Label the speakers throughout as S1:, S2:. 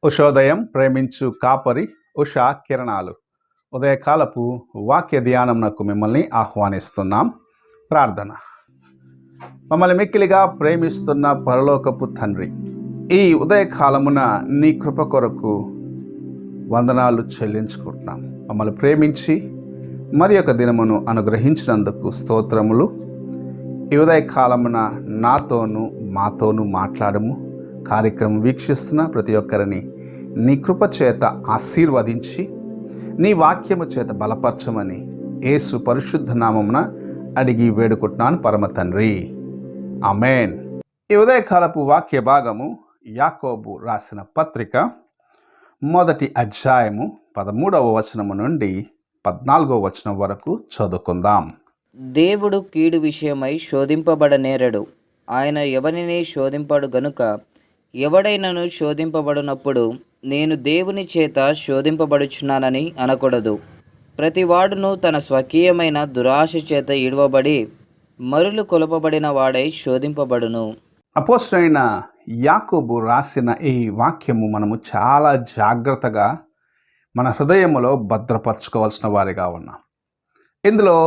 S1: ఉషోదయం ప్రేమించు కాపరి ఉషా కిరణాలు ఉదయకాలపు వాక్య ధ్యానంనకు మిమ్మల్ని ఆహ్వానిస్తున్నాం. ప్రార్థన. మమ్మల్ని మిక్కిలిగా ప్రేమిస్తున్న పరలోకపు తండ్రి, ఈ ఉదయకాలమున నీ కృప కొరకు వందనాలు చెల్లించుకుంటున్నాం. మమ్మల్ని ప్రేమించి మరి ఒక దినమును అనుగ్రహించినందుకు స్తోత్రములు. ఈ ఉదయకాలమున నాతోనూ మాతోనూ మాట్లాడము. కార్యక్రమం వీక్షిస్తున్న ప్రతి ఒక్కరిని నీ కృప చేత ఆశీర్వదించి నీ వాక్యము చేత బలపరచమని యేసు పరిశుద్ధ నామమున అడిగి వేడుకుంటున్నాను పరమ తండ్రి, ఆమేన్. ఈ ఉదయకాలపు వాక్య భాగము యాకోబు రాసిన పత్రిక 1వ అధ్యాయము 13వ వచనము నుండి 14వ వచనం వరకు చదువుకుందాం.
S2: దేవుడు కీడు విషయమై శోధింపబడనేరడు. ఆయన ఎవరిని శోధింపడు గనుక ఎవడైనను శోధింపబడినప్పుడు నేను దేవుని చేత శోధింపబడుచున్నానని అనకూడదు. ప్రతివాడును తన స్వకీయమైన దురాశ చేత ఈడవబడి మరులు కొలపబడిన వాడై శోధింపబడును.
S1: అపోస్తలుడైన యాకోబు రాసిన ఈ వాక్యము మనము చాలా జాగ్రత్తగా మన హృదయములో భద్రపరచుకోవాల్సిన వారిగా ఉన్నాం. ఇందులో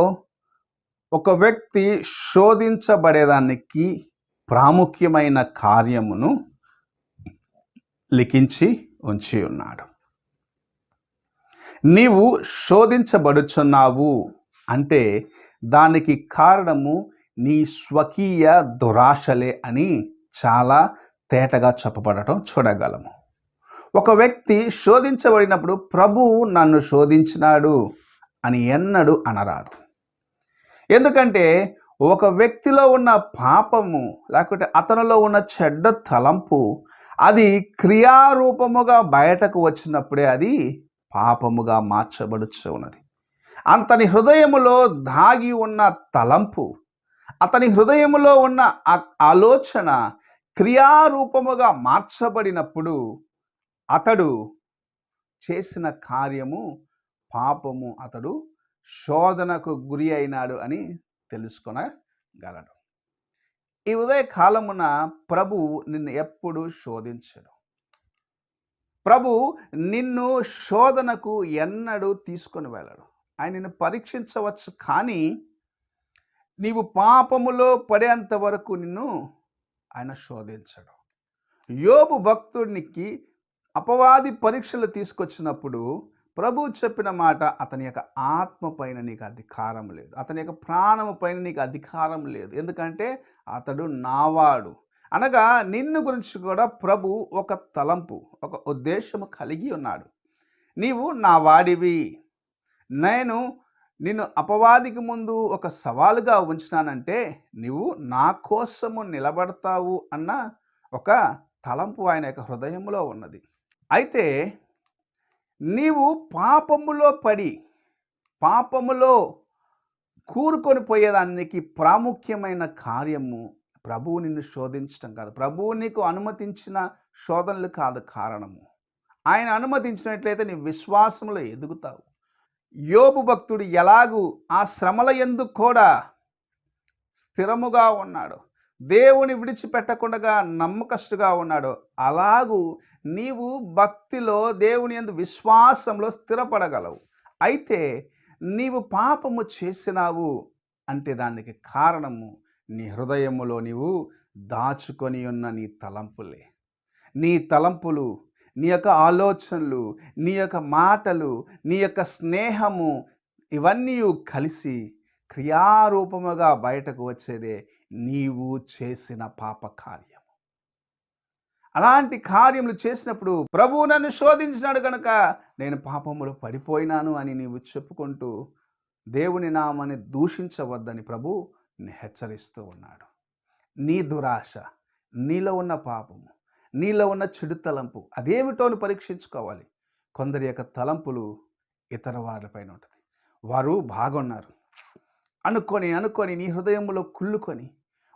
S1: ఒక వ్యక్తి శోధించబడేదానికి ప్రాముఖ్యమైన కార్యమును లిఖించి ఉంచి ఉన్నాడు. నీవు శోధించబడుచున్నావు అంటే దానికి కారణము నీ స్వకీయ దురాశలే అని చాలా తేటగా చెప్పబడటం చూడగలము. ఒక వ్యక్తి శోధించబడినప్పుడు ప్రభువు నన్ను శోధించినాడు అని ఎన్నడూ అనరాదు. ఎందుకంటే ఒక వ్యక్తిలో ఉన్న పాపము లేకపోతే అతనిలో ఉన్న చెడ్డ తలంపు అది క్రియారూపముగా బయటకు వచ్చినప్పుడే అది పాపముగా మార్చబడుచు ఉన్నది. అతని హృదయములో దాగి ఉన్న తలంపు, అతని హృదయములో ఉన్న ఆలోచన క్రియారూపముగా మార్చబడినప్పుడు అతడు చేసిన కార్యము పాపము, అతడు శోధనకు గురి అయినాడు అని తెలుసుకొనగలడు. ఈ ఉదయకాలమున ప్రభు నిన్ను ఎప్పుడు శోధించడు. ప్రభు నిన్ను శోధనకు ఎన్నడూ తీసుకొని వెళ్ళడు. ఆయన నిన్ను పరీక్షించవచ్చు, కానీ నీవు పాపములో పడేంత వరకు నిన్ను ఆయన శోధించడు. యోబు భక్తునికి అపవాది పరీక్షలు తీసుకొచ్చినప్పుడు ప్రభు చెప్పిన మాట, అతని యొక్క ఆత్మ పైన నీకు అధికారం లేదు, అతని యొక్క ప్రాణము పైన నీకు అధికారం లేదు, ఎందుకంటే అతడు నావాడు. అనగా నిన్ను గురించి కూడా ప్రభు ఒక తలంపు, ఒక ఉద్దేశము కలిగి ఉన్నాడు. నీవు నా వాడివి, నేను నిన్ను అపవాదికి ముందు ఒక సవాలుగా ఉంచినానంటే నీవు నా కోసము నిలబడతావు అన్న ఒక తలంపు ఆయన యొక్క హృదయంలో ఉన్నది. అయితే నీవు పాపములో పడి పాపములో కూరుకొని పోయేదానికి ప్రాముఖ్యమైన కార్యము ప్రభువు నిన్ను శోధించడం కాదు. ప్రభువు నీకు అనుమతించిన శోధనలు కాదు కారణము. ఆయన అనుమతించినట్లయితే నీ విశ్వాసంలో ఎదుగుతావు. యోబు భక్తుడు ఎలాగూ ఆ శ్రమల యందు కూడా స్థిరముగా ఉన్నాడు, దేవుని విడిచిపెట్టకుండా నమ్మకస్తుగా ఉన్నాడు, అలాగూ నీవు భక్తిలో దేవుని యందు విశ్వాసంలో స్థిరపడగలవు. అయితే నీవు పాపము చేసినావు అంటే దానికి కారణము నీ హృదయములో నీవు దాచుకొని ఉన్న నీ తలంపులే. నీ తలంపులు, నీ యొక్క ఆలోచనలు, నీ యొక్క మాటలు, నీ యొక్క స్నేహము, ఇవన్నీ కలిసి క్రియారూపముగా బయటకు వచ్చేదే నీవు చేసిన పాప కార్యము. అలాంటి కార్యములు చేసినప్పుడు ప్రభువు నన్ను శోధించినాడు కనుక నేను పాపములో పడిపోయినాను అని నీవు చెప్పుకుంటూ దేవుని నామాన్ని దూషించవద్దని ప్రభు హెచ్చరిస్తూ ఉన్నాడు. నీ దురాశ, నీలో ఉన్న పాపము, నీలో ఉన్న చెడు తలంపు అదేమిటో పరీక్షించుకోవాలి. కొందరి యొక్క తలంపులు ఇతర వారిపైన ఉంటుంది. వారు బాగున్నారు అనుకొని నీ హృదయంలో కుళ్ళుకొని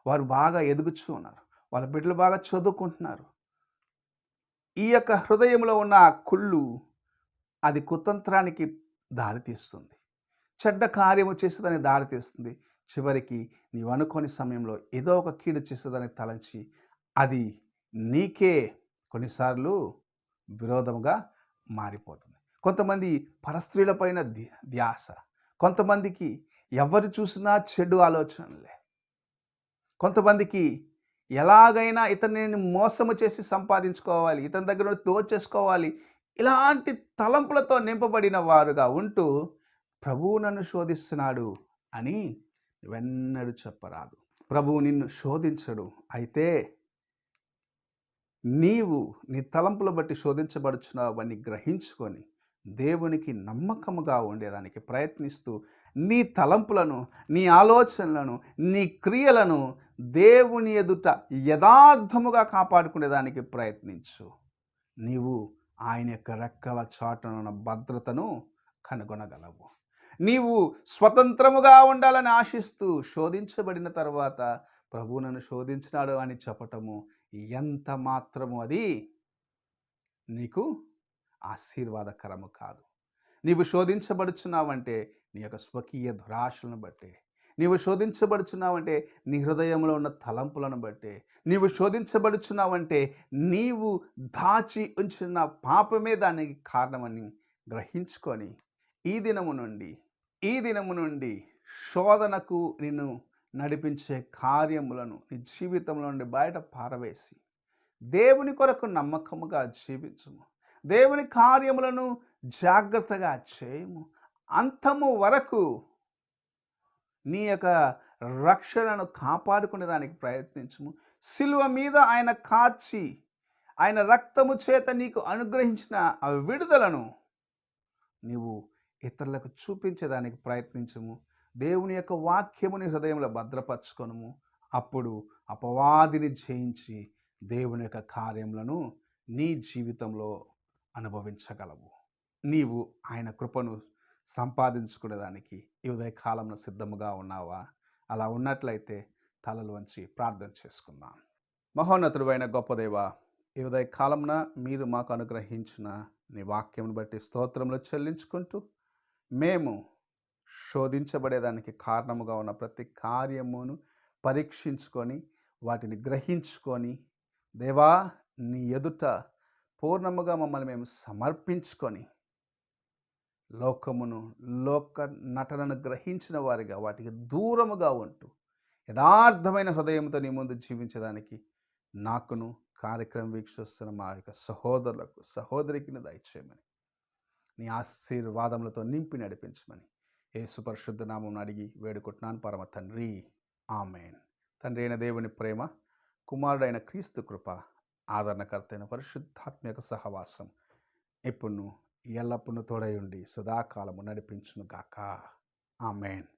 S1: వారు బాగా ఎదుగుచూ ఉన్నారు, వాళ్ళ బిడ్డలు బాగా చదువుకుంటున్నారు. ఈ యొక్క హృదయంలో ఉన్న కుళ్ళు అది కుతంత్రానికి దారితీస్తుంది, చెడ్డ కార్యము చేసేదని దారితీస్తుంది. చివరికి నీవు అనుకోని సమయంలో ఏదో ఒక కీడు చేసేదని తలంచి అది నీకే కొన్నిసార్లు విరోధముగా మారిపోతుంది. కొంతమంది పరస్త్రీలపైన ధ్యాస, కొంతమందికి ఎవరు చూసినా చెడు ఆలోచనలే, కొంతమందికి ఎలాగైనా ఇతనిని మోసము చేసి సంపాదించుకోవాలి, ఇతని దగ్గర నుండి దోచేసుకోవాలి, ఇలాంటి తలంపులతో నింపబడిన వారుగా ఉంటూ ప్రభువు నన్ను శోధిస్తున్నాడు అని నువ్వెన్నడూ చెప్పరాదు. ప్రభువు నిన్ను శోధించడు. అయితే నీవు నీ తలంపుల బట్టి శోధించబడుచున్నావని గ్రహించుకొని దేవునికి నమ్మకముగా ఉండేదానికి ప్రయత్నిస్తూ నీ తలంపులను, నీ ఆలోచనలను, నీ క్రియలను దేవుని ఎదుట యథార్థముగా కాపాడుకునేదానికి ప్రయత్నించు. నీవు ఆయన యొక్క రెక్కల చాటునున్న భద్రతను కనుగొనగలవు. నీవు స్వతంత్రముగా ఉండాలని ఆశిస్తూ శోధించబడిన తర్వాత ప్రభువు నన్ను శోధించినాడు అని చెప్పటము ఎంత మాత్రము అది నీకు ఆశీర్వాదకరము కాదు. నీవు శోధించబడుచున్నావంటే నీ యొక్క స్వకీయ దురాశలను బట్టే, నీవు శోధించబడుచున్నావంటే నీ హృదయంలో ఉన్న తలంపులను బట్టే, నీవు శోధించబడుచున్నావంటే నీవు దాచి ఉంచిన పాపమే దానికి కారణమని గ్రహించుకొని ఈ దినము నుండి శోధనకు నిన్ను నడిపించే కార్యములను నీ జీవితంలో నుండి బయట పారవేసి దేవుని కొరకు నమ్మకముగా జీవించుము. దేవుని కార్యములను జాగ్రత్తగా చేయము. అంతము వరకు నీ యొక్క రక్షణను కాపాడుకునే దానికి ప్రయత్నించుము. సిలువ మీద ఆయన కార్చి ఆయన రక్తము చేత నీకు అనుగ్రహించిన ఆ విడుదలను నీవు ఇతరులకు చూపించేదానికి ప్రయత్నించుము. దేవుని యొక్క వాక్యముని హృదయంలో భద్రపరచుకొనుము. అప్పుడు అపవాదిని జయించి దేవుని యొక్క కార్యములను నీ జీవితంలో అనుభవించగలవు. నీవు ఆయన కృపను సంపాదించుకునేదానికి ఈ ఉదయకాలంలో సిద్ధముగా ఉన్నావా? అలా ఉన్నట్లయితే తలలు వంచి ప్రార్థన చేసుకుందాం. మహోన్నతుడైన గొప్ప దేవా, ఈ ఉదయకాలమున మీరు మాకు అనుగ్రహించిన నీ వాక్యమును బట్టి స్తోత్రములు చెల్లించుకుంటూ మేము శోధించబడేదానికి కారణముగా ఉన్న ప్రతి కార్యమును పరీక్షించుకొని వాటిని గ్రహించుకొని దేవా నీ ఎదుట పూర్ణముగా మమ్మల్ని మేము సమర్పించుకొని లోక నటనను గ్రహించిన వారిగా వాటికి దూరముగా ఉంటూ యథార్థమైన హృదయంతో నీ ముందు జీవించడానికి నాకును కార్యక్రమం వీక్షిస్తున్న మా యొక్క సహోదరులకు సహోదరికి దయచేయమని నీ ఆశీర్వాదములతో నింపి నడిపించమని యేసు పరిశుద్ధ నామమున అడిగి వేడుకుంటున్నాను పరమ తండ్రి, ఆమేన్. తండ్రి అయిన దేవుని ప్రేమ, కుమారుడైన క్రీస్తు కృప, ఆదరణకర్త అయిన పరిశుద్ధాత్మ సహవాసం ఎప్పుడును ఎల్లప్పుడూ తోడై ఉండి సదాకాలము నడిపించును గాక. ఆమేన్.